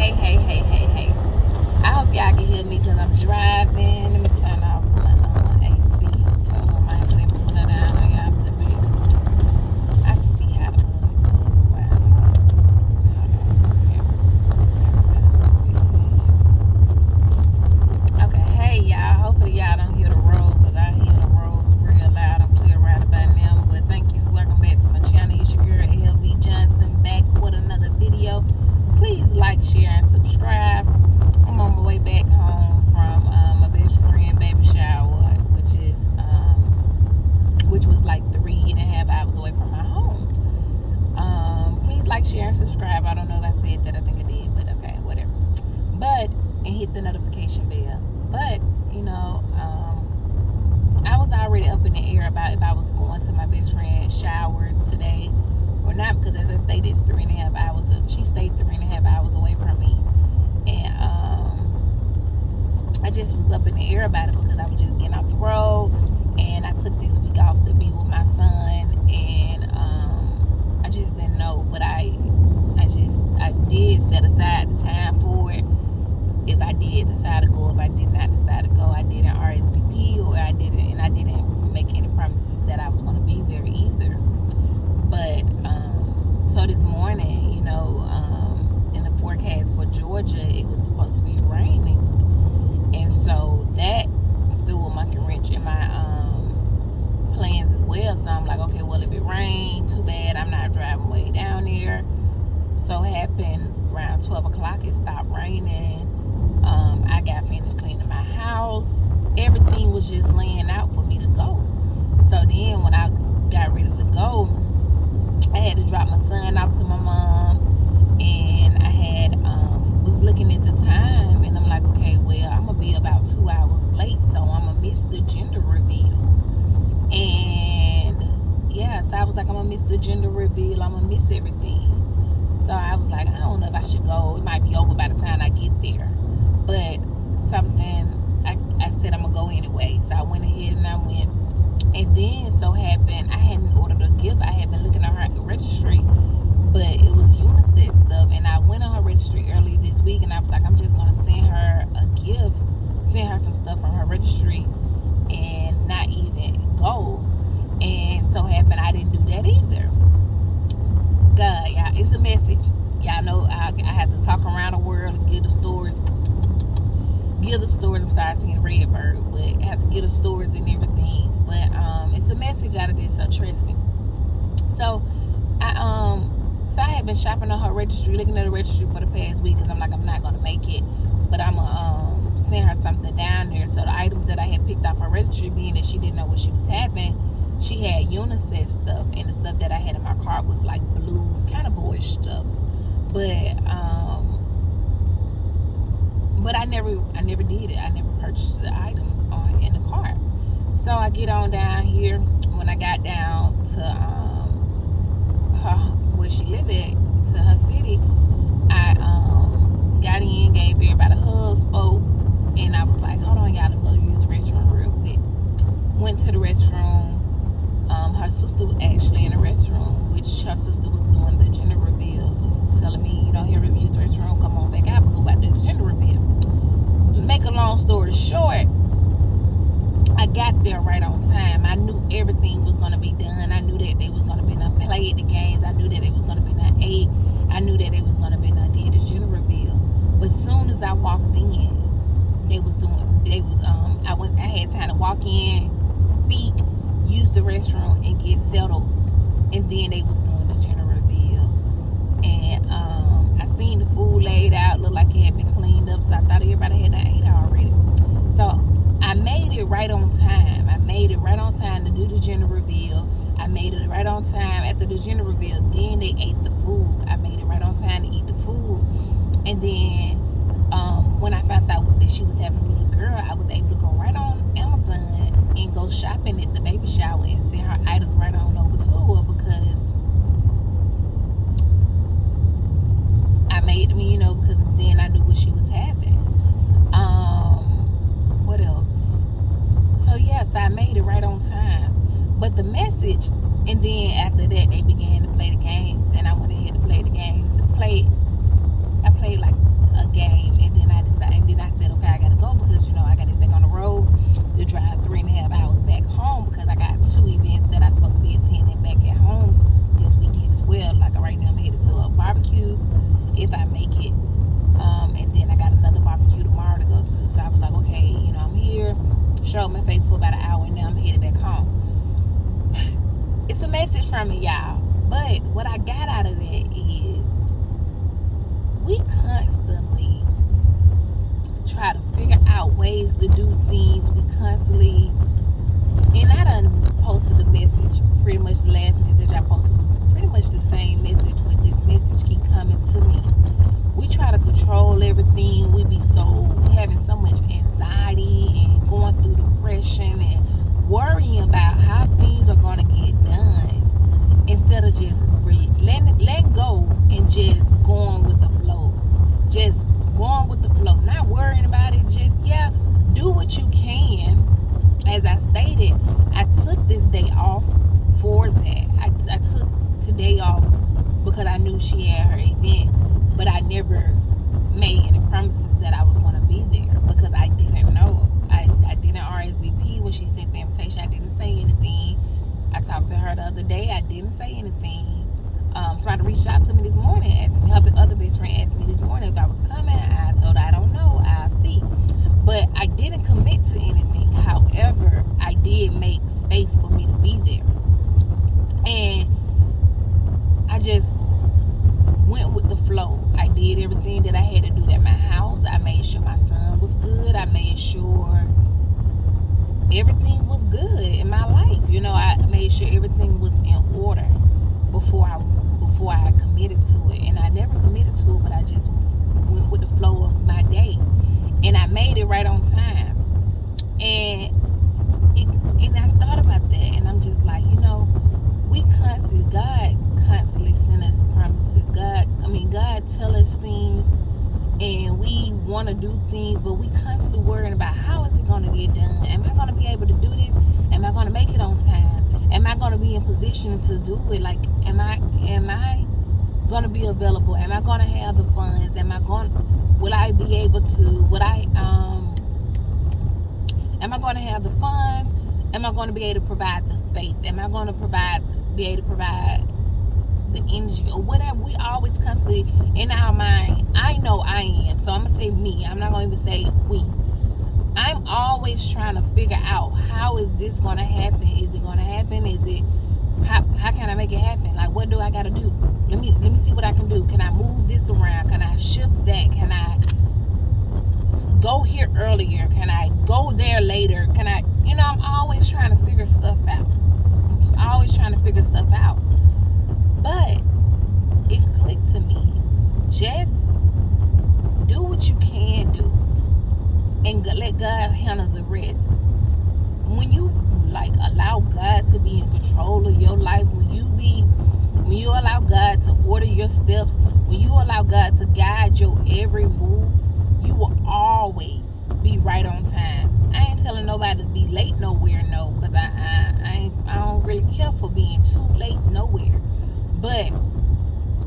Hey. I hope y'all can hear me because I'm driving. Let me turn off my AC. My actually moving it down on y'all a little bit. I could be hot a little while. Okay, hey y'all. Hopefully y'all don't hear the road because I hear the roads real loud. I'm clear right about now. But thank you. Welcome back to my channel. It's your girl LV Johnson back with another video. Please like, share, and subscribe. I'm on my way back home from my best friend baby shower, which was like 3.5 hours away from my home. Please like, share, and subscribe. I don't know if I said that. I think I did, but okay, whatever. And hit the notification bell. But I was already up in the air about if I was going to my best friend's shower today or not, because as I stated, it's 3.5 hours. She stayed 3.5 hours away from me, and I just was up in the air about it because I was just getting off the road, and I took this week off to be with my son, and I just didn't know, but I did set aside the time for it. If I did decide to go, if I did not decide to go, I didn't RSVP or I didn't make any promises that I was going to be there either. But so this morning, in the forecast for Georgia, it was supposed to be raining, and so that threw a monkey wrench in my plans as well. So I'm like, okay, well, if it rained, too bad. I'm not driving way down there. So happened around 12 o'clock, it stopped raining. I got finished cleaning my house. Everything was just laying out for me to go. So then when I got ready to go, I had to drop my son off to my mom, and I had was looking at the time, and I'm like, okay, well, I'm gonna be about 2 hours late, so I'm gonna miss the gender reveal. And yeah, so I was like, I'm gonna miss the gender reveal, I'm gonna miss everything. So I was like, I don't know if I should go. It might be over by the time I get there. But I said I'm gonna go anyway. So I went ahead and I went. And then so happened, I hadn't ordered a gift. I had been looking at her registry, but it was unisex stuff. And I went on her registry early this week, and I was like, I'm just gonna send her a gift, send her some stuff from her registry, and not even go. And so happened, I didn't do that either. God, y'all, it's a message. Y'all know I have to talk around the world and give the stories. I'm sorry, seeing Redbird, but I have to give the stories and everything. But it's a message out of this, so trust me. So I had been shopping on her registry, looking at the registry for the past week, because I'm like, I'm not gonna make it, but I'm gonna send her something down there. So the items that I had picked off her registry, being that she didn't know what she was having, she had unisex stuff, and the stuff that I had in my cart was like blue, kind of boyish stuff. But I never did it. I never purchased the items in the cart. So I get on down here. When I got down to where she lived at, to her city, I got in, gave everybody a hug, spoke, and I was like, hold on, y'all, let me go use the restroom real quick. Went to the restroom. Her sister was actually in the restroom, which her sister was doing the gender reveal. Sister was telling me, here we use the restroom, come on back out, we'll go back to the gender reveal. Make a long story short, I got there right on time. I knew everything was going to be done. I knew that they was going to be done played the games. I knew that it was going to be done ate. I knew that it was going to be done did the gender reveal. But as soon as I walked in, I had time to walk in, speak, use the restroom, and get settled, and then they was doing the gender reveal. And I seen the food laid out, looked like it had been cleaned up, so I thought everybody had done ate already. So I made it right on time. To do the gender reveal. I made it right on time after the gender reveal. Then they ate the food. I made it right on time to eat the food. And then when I found out that she was having a little girl, I was able to go right on Amazon and go shopping at the baby shower and send her items right on over to her, because I made them, because then I knew what she was having. What else? So yes, I made it right on time. But the message, and then after that, they began to play the games, and I went ahead to play the games. I played like if I make it. And then I got another barbecue tomorrow to go to. So I was like, okay, you know, I'm here, showed my face for about an hour, and now I'm headed back home. It's a message from me, y'all. But what I got out of that is we constantly try to figure out ways to do things. We constantly, and I done posted a message, pretty much the last message I posted was pretty much the same message, but this message keep coming to me. We try to control everything. We having so much anxiety and going through depression and worrying about how things are going to get done instead of just letting go and just going with the flow. Just going with the flow, not worrying about it. Just, do what you can. As I stated, I took this day off for that. I took today off because I knew she had her event, but I never made any promises that I was going to be there because I didn't know. I didn't RSVP when she sent the invitation. I didn't say anything. I talked to her the other day. I didn't say anything. Somebody reached out to me this morning, asked me, her other best friend asked me this morning if I was coming. I told her I don't know. I'll see. But I didn't commit to anything. However, I did make space for me to be there. And I just went with the flow. I did everything that I had to do at my house. I made sure my son was good. I made sure everything was good in my life. You know, I made sure everything was in order before I committed to it. And I never committed to it, but I just went with the flow of my day. And I made it right on time. And I thought about that, and I'm just like, you know, God constantly send us promises. God tell us things, and we want to do things, but we constantly worrying about how is it going to get done? Am I going to be able to do this? Am I going to make it on time? Am I going to be in position to do it? Like, am I going to be available? Am I going to have the funds? Will I be able to? Am I going to have the funds? Am I going to be able to provide the space? Am I going to be able to provide the energy or whatever? We always constantly in our mind. I know I am. So I'm going to say me. I'm not going to even say we. I'm always trying to figure out, how is this going to happen? Is it going to happen? How can I make it happen? Like, what do I got to do? Let me see what I can do. Can I move this around? Can I shift that? Can I go here earlier? Can I go there later? Can I, I'm always trying to figure stuff out. I'm just always trying to figure stuff out. But it clicked to me. Just do what you can do and let God handle the rest. When you allow God to be in control of your life, when you allow God to order your steps, when you allow God to guide your every move, you will always be right on time. I ain't telling nobody to be late nowhere, no, because I don't really care for being too late nowhere. But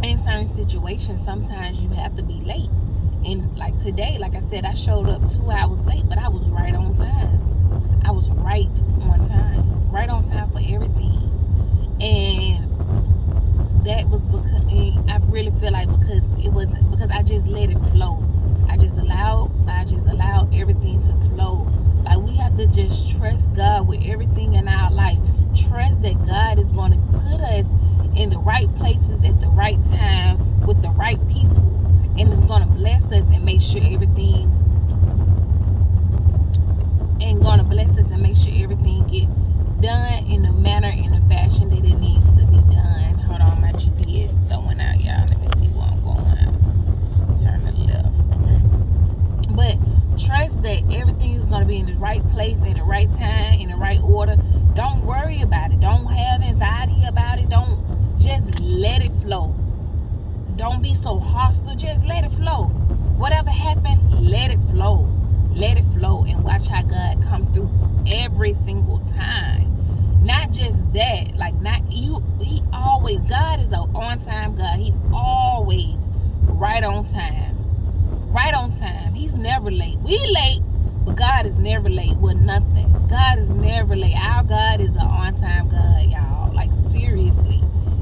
in certain situations, sometimes you have to be late. And like today, like I said, I showed up 2 hours late, but I was right on time. I was right on time. Right on time for everything. And that was because, I really feel like because I just let it flow. I just allowed everything to flow. Like, we have to just trust God with everything in our life. Trust that God is going to put us in the right places at the right time with the right people, and it's going to bless us and make sure everything get done in the manner, in the fashion that it needs to be done. Hold on, my GPS throwing out, y'all. Let me see where I'm going. Turn to the left. Okay. But trust that everything is going to be in the right place, at the right time, in the right order. Don't worry about it. Don't have anxiety about it. Just let it flow. Don't be so hostile. Just let it flow. Whatever happened, let it flow. Let it flow, and watch how God come through every single time. Not just that, God is an on-time God. He's always right on time. Right on time. He's never late. We late, but God is never late with nothing. God is never late. Our God is an on-time God, y'all. Like, seriously.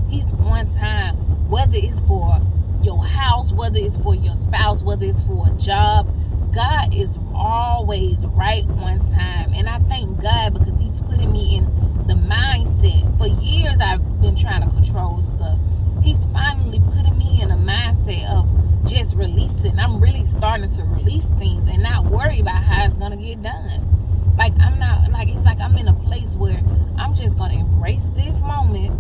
He's on time. Whether it's for your house, whether it's for your spouse, whether it's for a job, God is always right on time. And I thank God because he's putting me in the mindset. For years I've been trying to control stuff. He's finally putting me in a mindset of just releasing. I'm really starting to release things and not worry about how it's gonna get done. Like I'm not like it's like I'm in a place where I'm just gonna embrace this moment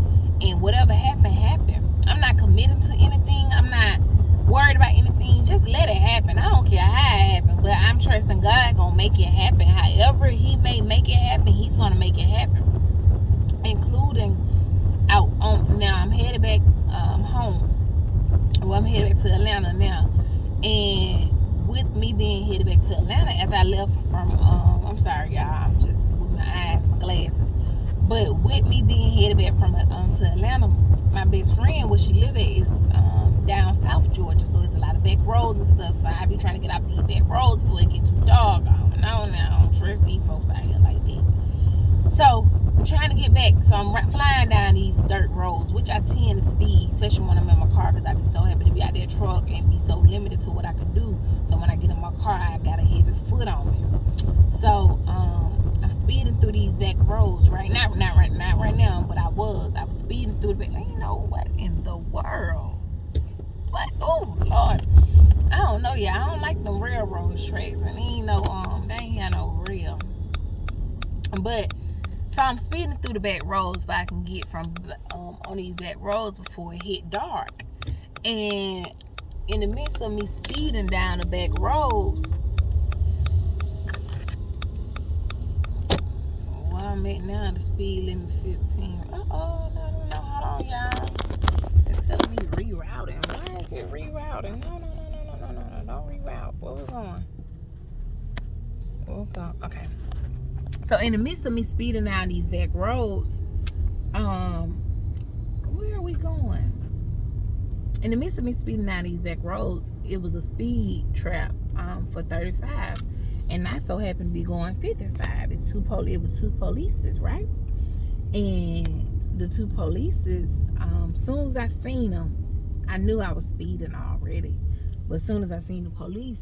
and whatever happened, happened. I'm not committing to anything. I'm not worried about anything. Just let it happen. I don't care how it happened, but I'm trusting God gonna make it happen. However he may make it happen, he's gonna make it happen. Including out on now I'm headed back home. Well, I'm headed back to Atlanta now. And with me being headed back to Atlanta after I left from I'm sorry y'all, I'm just with my eyes, my glasses. But with me being headed back from to Atlanta, my best friend where she live at is down South Georgia, so it's a lot of back roads and stuff. So I be trying to get off these back roads before it get too dark. I don't trust these folks out here like that. So I'm trying to get back, so I'm flying down these dirt roads, which I tend to speed, especially when I'm in my car, because I be so happy to be out there truck and be so limited to what I can do. So when I get in my car, I got a heavy foot on me. So I'm speeding through these back roads not right now, but I was speeding through the back. You know what in the world? What? Oh Lord, I don't know. Yeah, I don't like them railroad tracks, and they ain't got no rail. But so I'm speeding through the back roads so I can get from on these back roads before it hit dark. And in the midst of me speeding down the back roads, where I'm at now, the speed limit 15. No, hold on, y'all. It's telling me rerouting. Why is it rerouting? No, don't reroute. Where we going? Okay. So in the midst of me speeding down these back roads, where are we going? In the midst of me speeding down these back roads, it was a speed trap for 35, and I so happened to be going 55. It was two polices, right? And the two polices, soon as I seen them, I knew I was speeding already. But as soon as I seen the police,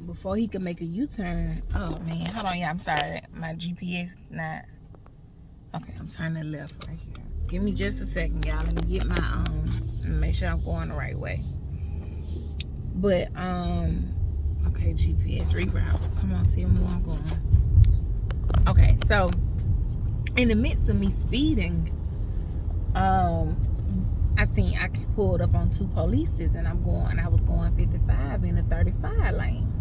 before he could make a U-turn, oh man, hold on, yeah, I'm sorry, my GPS not. Okay, I'm turning left right here. Give me just a second, y'all. Let me get my make sure I'm going the right way. But okay, GPS reroute. Come on, tell me where I'm going. Okay, so in the midst of me speeding, I pulled up on two polices, and I was going 55 in the 35 lane,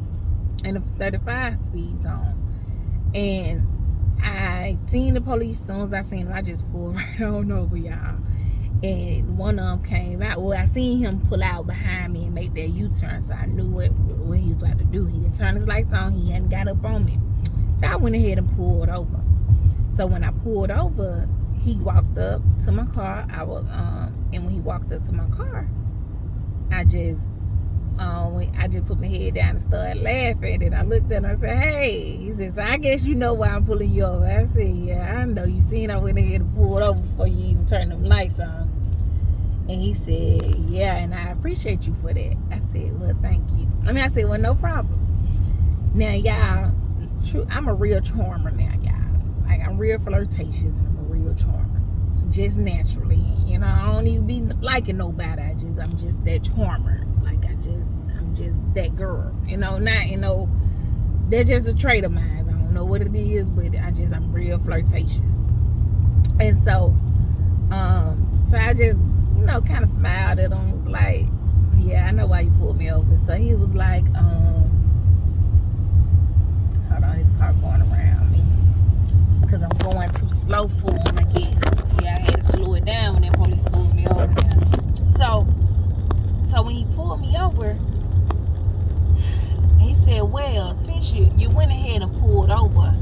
in the 35 speed zone. And I seen the police. As soon as I seen them, I just pulled right on over, y'all. And one of them came out. Well, I seen him pull out behind me and make that U-turn, so I knew what he was about to do. He didn't turn his lights on. He hadn't got up on me. So I went ahead and pulled over. So when I pulled over, he walked up to my car. And when he walked up to my car, I just put my head down and started laughing. And I looked at him and I said, "Hey," he said, "So I guess you know why I'm pulling you over." I said, "Yeah, I know. You seen I went ahead and pulled over before you even turned them lights on." And he said, "Yeah, and I appreciate you for that." I said, "Well, thank you." I said, "Well, no problem." Now, y'all, I'm a real charmer now, y'all. Like, I'm real flirtatious and I'm a real charmer. Just naturally. I don't even be liking nobody. I'm just that charmer. Like, I'm just that girl. That's just a trait of mine. I don't know what it is, but I'm real flirtatious. And so I just, kind of smiled at him, like, "Yeah, I know why you pulled me over." So he was like, hold on, this car going around me because I'm going too slow for him, I guess. Yeah, I had to slow it down when that police pulled me over. So when he pulled me over, he said, "Well, since you went ahead and pulled over,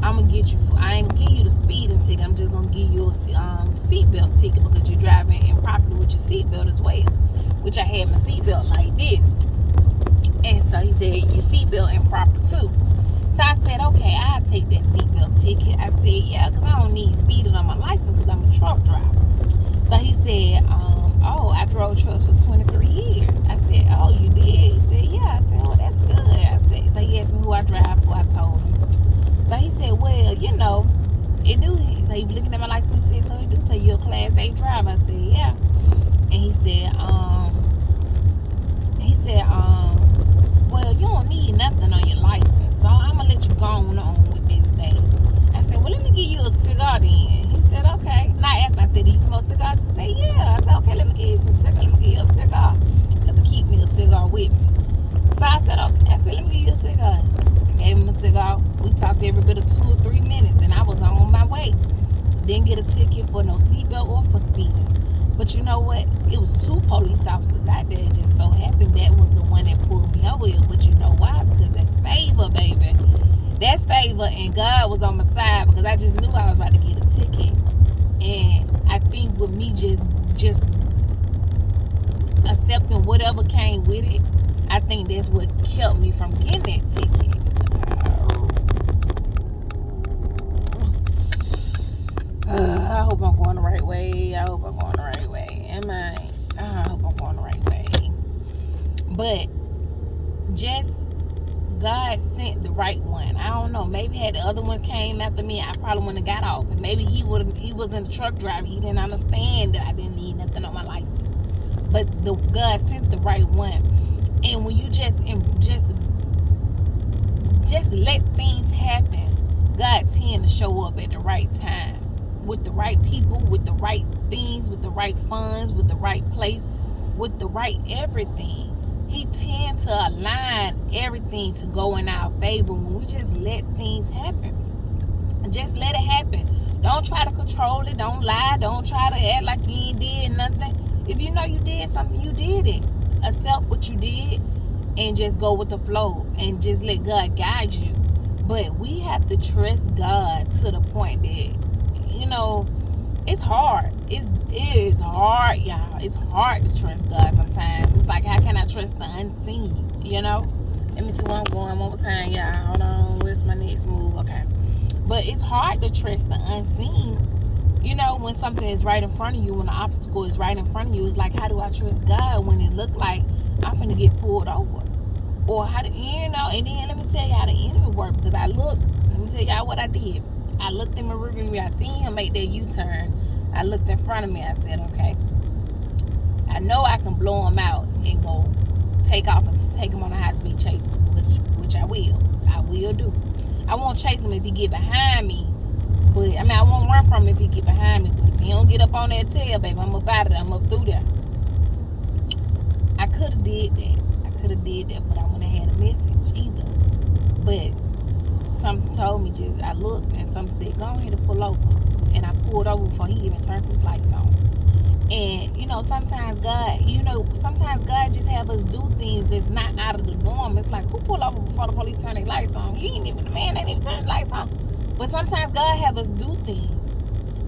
I ain't gonna give you the speeding ticket. I'm just gonna give you a seatbelt ticket because you're driving improperly with your seatbelt as well." Which I had my seatbelt like this. And so he said, "Your seatbelt improper too." So I said, "Okay, I'll take that seatbelt ticket." I said, "Yeah, because I don't need speeding on my license because I'm a truck driver." So he said, "Oh, I drove trucks for 23 years. I said, "Oh, you Class A driver? I said, yeah. And he said, well, you don't need nothing on your license, so I'm gonna let you go on with this day. I said, well, let me give you a cigar then. He said, okay. And I asked him, I said, do you smoke cigars? He said, yeah. I said, okay, let me give you some cigar. Let me give you a cigar. Because to keep me a cigar with me. So I said, okay. I said, let me give you a cigar. I gave him a cigar. We talked every bit of 2 or 3 minutes, and I was on my way. Didn't get a ticket for no seatbelt or for speeding. But you know what? It was 2 police officers out there. It just so happened that was the one that pulled me over here. But you know why? Because that's favor, baby. That's favor, and God was on my side because I just knew I was about to get a ticket. And I think with me just accepting whatever came with it, I think that's what kept me from getting that ticket. I hope I'm going the right way. I hope I'm going the right way. Am I? I hope I'm going the right way. But just God sent the right one. I don't know. Maybe had the other one came after me, I probably wouldn't have got off. And maybe he wasn't a truck driver. He didn't understand that I didn't need nothing on my license. But God sent the right one. And when you just let things happen, God tends to show up at the right time. With the right people, with the right things, with the right funds, with the right place, with the right everything. He tends to align everything to go in our favor when we just let things happen. Just let it happen. Don't try to control it. Don't lie. Don't try to act like you ain't did nothing. If you know you did something, you did it. Accept what you did and just go with the flow and just let God guide you. But we have to trust God to the point that, you know, it's hard. It is hard, y'all. It's hard to trust God sometimes. It's like, how can I trust the unseen, you know? Let me see where I'm going one more time, y'all. Hold on. Where's my next move? Okay. But it's hard to trust the unseen. You know, when something is right in front of you, when the obstacle is right in front of you, it's like, how do I trust God when it look like I'm finna get pulled over? Or how do, you know, and then let me tell you how the enemy worked. Because let me tell y'all what I did. I looked in my rearview mirror. I seen him make that U-turn. I looked in front of me. I said, okay, I know I can blow him out and go take off and take him on a high-speed chase, which I will. I will do. I won't chase him if he get behind me. But, I mean, I won't run from him if he get behind me. But if he don't get up on that tail, baby, I'm up out of there. I'm up through there. I could have did that. But I wouldn't have had a message either. But something told me I looked and something said, go ahead and pull over. And I pulled over before he even turned his lights on. And, you know, sometimes God just have us do things that's not out of the norm. It's like, who pulled over before the police turn their lights on? The man ain't even turn the lights on. But sometimes God have us do things.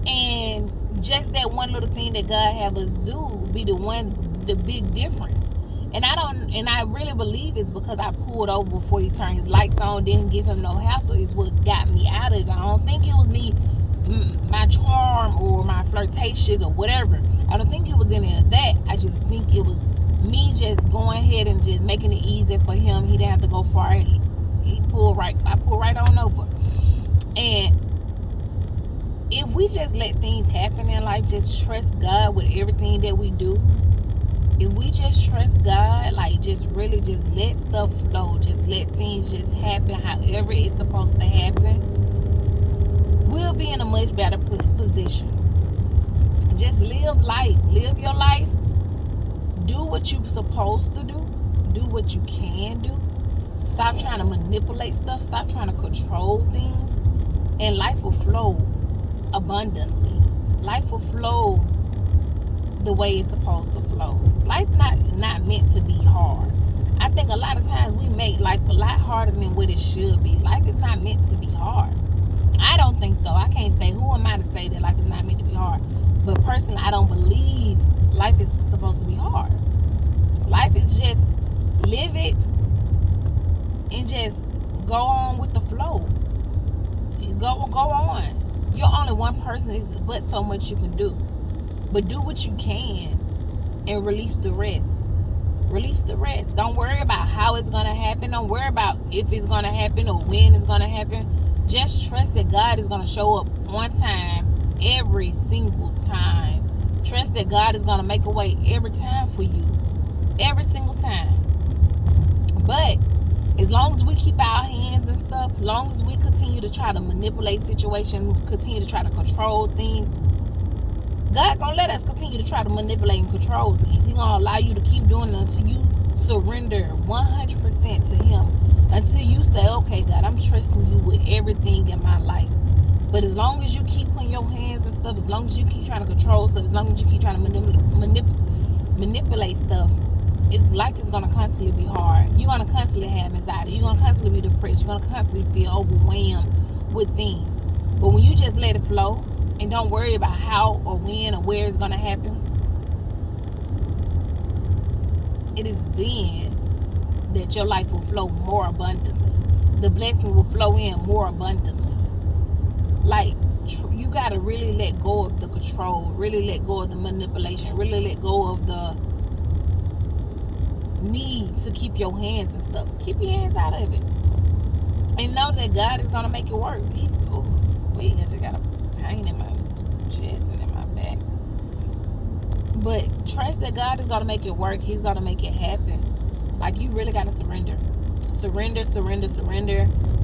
And just that one little thing that God have us do be the big difference. And I really believe it's because I pulled over before he turned his lights on, didn't give him no hassle, is what got me out of it. I don't think it was me, my charm or my flirtations or whatever. I don't think it was any of that. I just think it was me just going ahead and just making it easy for him. He didn't have to go far. He pulled right. I pulled right on over. And if we just let things happen in life, just trust God with everything that we do. If we just trust God, like just really just let stuff flow, just let things just happen however it's supposed to happen, we'll be in a much better position. Just live life. Live your life. Do what you're supposed to do. Do what you can do. Stop trying to manipulate stuff. Stop trying to control things. And life will flow abundantly. Life will flow the way it's supposed to flow. Life not meant to be hard. I think a lot of times we make life a lot harder than what it should be. Life is not meant to be hard. I don't think so. I can't say, who am I to say that life is not meant to be hard? But personally, I don't believe life is supposed to be hard. Life is just live it and just go on with the flow. Go on. You're only one person, but so much you can do. But do what you can and release the rest. Release the rest. Don't worry about how it's going to happen. Don't worry about if it's going to happen or when it's going to happen. Just trust that God is going to show up on time every single time. Trust that God is going to make a way every time for you. Every single time. But as long as we keep our hands and stuff, as long as we continue to try to manipulate situations, continue to try to control things, God gonna let us continue to try to manipulate and control things. He's gonna allow you to keep doing it until you surrender 100% to Him. Until you say, okay, God, I'm trusting you with everything in my life. But as long as you keep putting your hands and stuff, as long as you keep trying to control stuff, as long as you keep trying to manipulate stuff, life is going to constantly be hard. You're going to constantly have anxiety. You're going to constantly be depressed. You're going to constantly feel overwhelmed with things. But when you just let it flow and don't worry about how or when or where it's going to happen, it is then that your life will flow more abundantly. The blessing will flow in more abundantly. Like, you got to really let go of the control, really let go of the manipulation, really let go of the need to keep your hands and stuff. Keep your hands out of it. And know that God is going to make it work. I just got a pain in my chest and in my back. But trust that God is going to make it work. He's going to make it happen. Like, you really got to surrender. Surrender.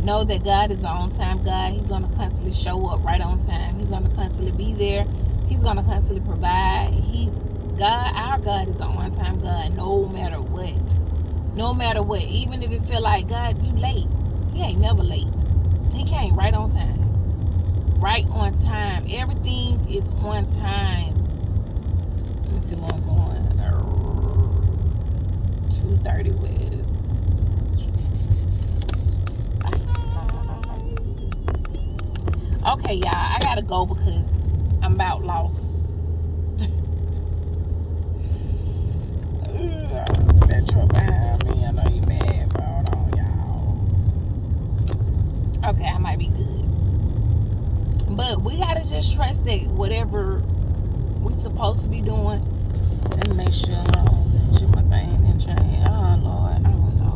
Know that God is an on-time God. He's going to constantly show up right on time. He's going to constantly be there. He's going to constantly provide. Our God is an on-time God no matter what. No matter what. Even if it feel like, God, you late. He ain't never late. He came right on time. Right on time. Everything is on time. Let me see where I'm going. 230 West. Okay, y'all. I gotta go because I'm about lost. Metro behind me. I know you mad, but hold on, y'all. Okay, I might be good. But we gotta just trust that whatever we supposed to be doing. Let me make sure my thing didn't change. Oh Lord, I don't know.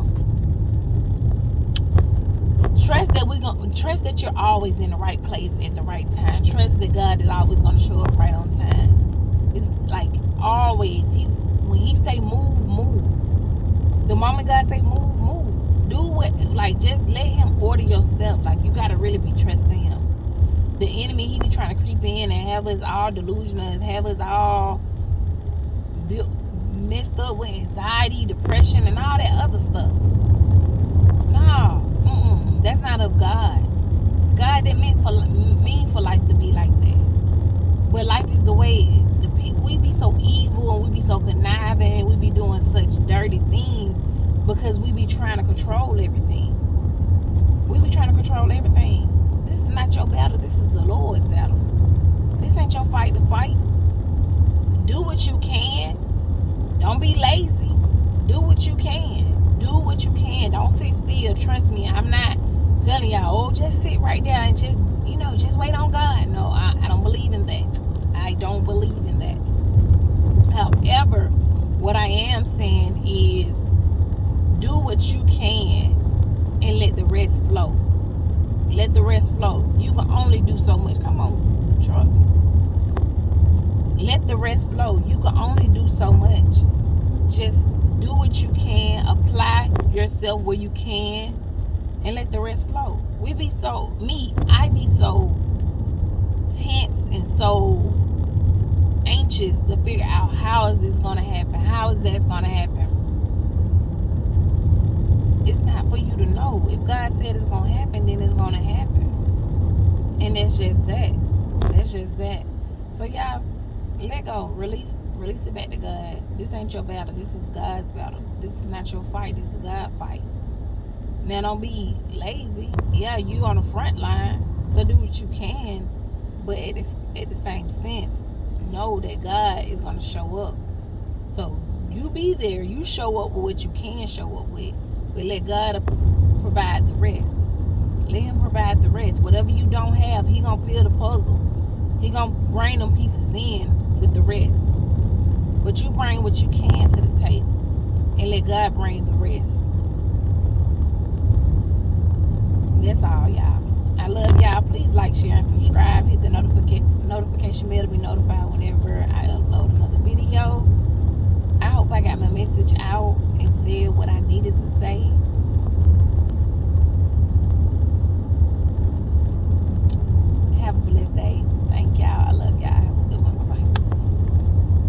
Trust that you're always in the right place at the right time. Trust that God is always gonna show up right on time. It's like always. When He say move, move. The moment God say move, move. Do what, like, just let Him order your steps. Like, you gotta really be trusting Him. The enemy, he be trying to creep in and have us all delusional, have us all messed up with anxiety, depression, and all that other stuff. No, that's not of God. God didn't mean for life to be like that. But life is the way. We be so evil and we be so conniving and we be doing such dirty things because we be trying to control everything. We be trying to control everything. This is not your battle. This is the Lord's battle. This ain't your fight to fight. Do what you can. Don't be lazy. Do what you can. Do what you can. Don't sit still. Trust me, I'm not telling y'all, just sit right there and just wait on God. No, I don't believe in that. I don't believe in that. However, what I am saying is do what you can and let the rest flow. Let the rest flow. You can only do so much. Come on, truck. Let the rest flow. You can only do so much. Just do what you can. Apply yourself where you can. And let the rest flow. I be so tense and so anxious to figure out how is this going to happen? How is that going to happen? It's not for you to know. If God said it's going to happen, then it's going to happen. And that's just that. That's just that. So y'all, let go. Release it back to God. This ain't your battle. This is God's battle. This is not your fight. This is God's fight. Now, don't be lazy. Yeah, you on the front line, so do what you can. But at the same sense, know that God is going to show up. So you be there. You show up with what you can show up with. But let God provide the rest. Let Him provide the rest. Whatever you don't have, He going to fill the puzzle. He going to bring them pieces in with the rest. But you bring what you can to the table. And let God bring the rest. That's all, y'all. I love y'all. Please like, share, and subscribe. Hit the notification notification bell to be notified whenever I upload another video. I hope I got my message out and said what I needed